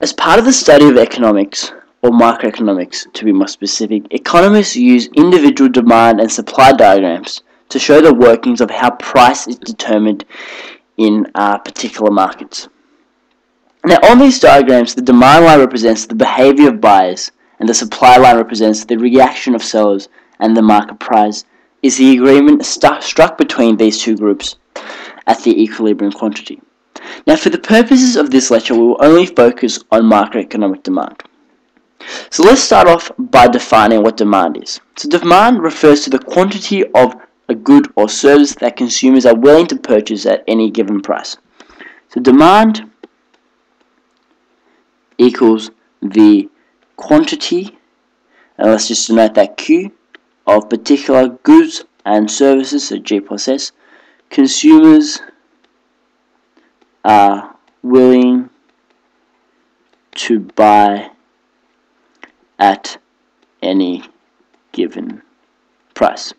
As part of the study of economics, or microeconomics to be more specific, economists use individual demand and supply diagrams to show the workings of how price is determined in particular markets. Now, on these diagrams, the demand line represents the behavior of buyers, and the supply line represents the reaction of sellers, and the market price is the agreement struck between these two groups at the equilibrium quantity. Now, for the purposes of this lecture, we will only focus on macroeconomic demand. So let's start off by defining what demand is. So demand refers to the quantity of a good or service that consumers are willing to purchase at any given price. So demand equals the quantity, and let's just denote that Q, of particular goods and services, so G plus S, consumers are willing to buy at any given price.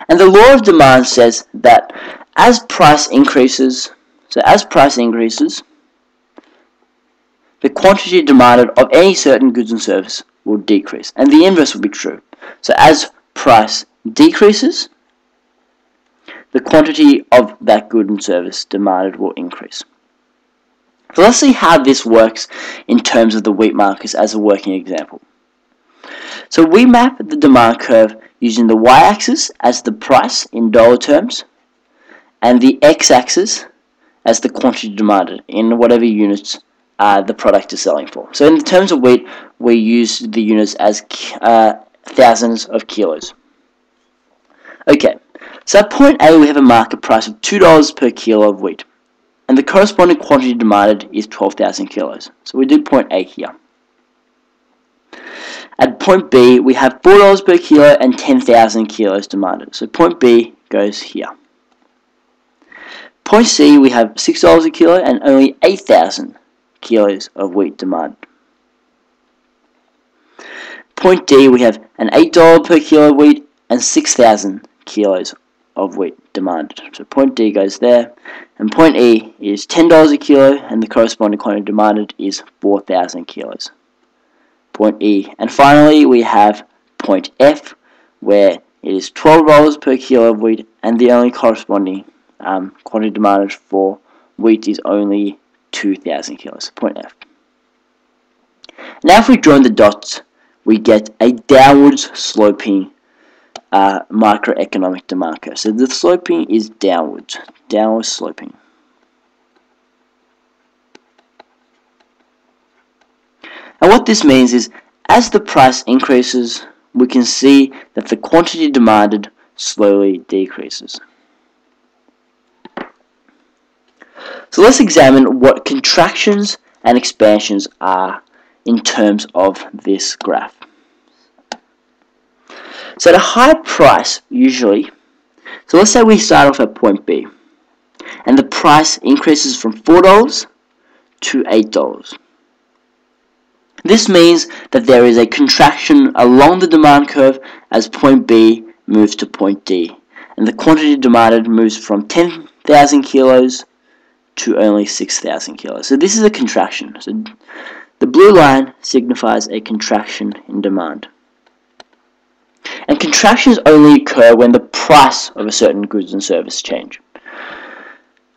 And the law of demand says that as price increases, the quantity demanded of any certain goods and service will decrease, and the inverse will be true. So as price decreases, the quantity of that good and service demanded will increase. So let's see how this works in terms of the wheat markets as a working example. So we map the demand curve using the y-axis as the price in dollar terms, and the x-axis as the quantity demanded in whatever units the product is selling for. So in terms of wheat, we use the units as thousands of kilos. Okay, so at point A we have a market price of $2 per kilo of wheat, and the corresponding quantity demanded is 12,000 kilos. So we do point A here. At point B we have $4 per kilo and 10,000 kilos demanded. So point B goes here. Point C we have $6 a kilo and only 8,000 kilos of wheat demanded. Point D we have an $8 per kilo of wheat and 6,000 kilos of wheat demanded. So point D goes there, and point E is $10 a kilo, and the corresponding quantity demanded is 4,000 kilos. Point E, and finally we have point F, where it is $12 per kilo of wheat, and the only corresponding quantity demanded for wheat is only 2,000 kilos. Point F. Now if we join the dots, we get a downwards sloping microeconomic demand curve. So the sloping is downward sloping. And what this means is, as the price increases, we can see that the quantity demanded slowly decreases. So let's examine what contractions and expansions are in terms of this graph. So at a high price, usually, so let's say we start off at point B, and the price increases from $4 to $8. This means that there is a contraction along the demand curve as point B moves to point D, and the quantity demanded moves from 10,000 kilos to only 6,000 kilos. So this is a contraction. So the blue line signifies a contraction in demand. And contractions only occur when the price of a certain goods and service change.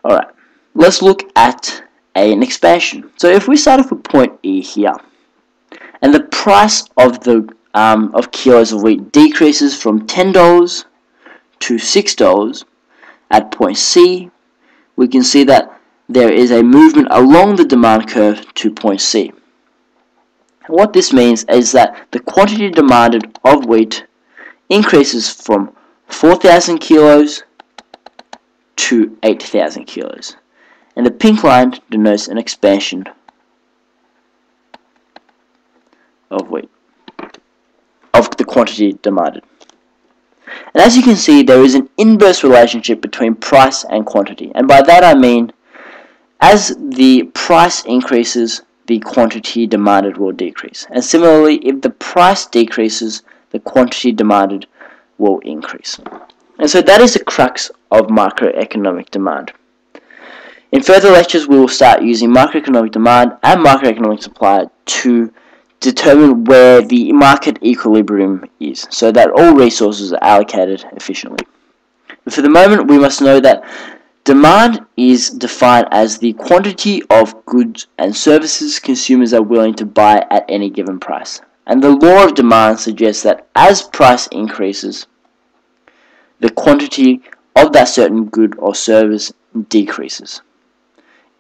Alright, let's look at an expansion. So if we start off with point E here, and the price of the kilos of wheat decreases from $10 to $6 at point C, we can see that there is a movement along the demand curve to point C. And what this means is that the quantity demanded of wheat increases from 4,000 kilos to 8,000 kilos. And the pink line denotes an expansion of wheat, of the quantity demanded. And as you can see, there is an inverse relationship between price and quantity. And by that I mean, as the price increases, the quantity demanded will decrease. And similarly, if the price decreases, the quantity demanded will increase. And so that is the crux of macroeconomic demand. In further lectures, we will start using macroeconomic demand and macroeconomic supply to determine where the market equilibrium is, so that all resources are allocated efficiently. But for the moment, we must know that demand is defined as the quantity of goods and services consumers are willing to buy at any given price. And the law of demand suggests that as price increases, the quantity of that certain good or service decreases,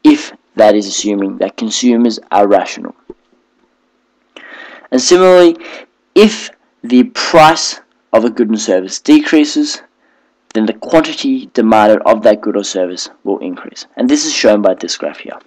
if that is assuming that consumers are rational. And similarly, if the price of a good and service decreases, then the quantity demanded of that good or service will increase. And this is shown by this graph here.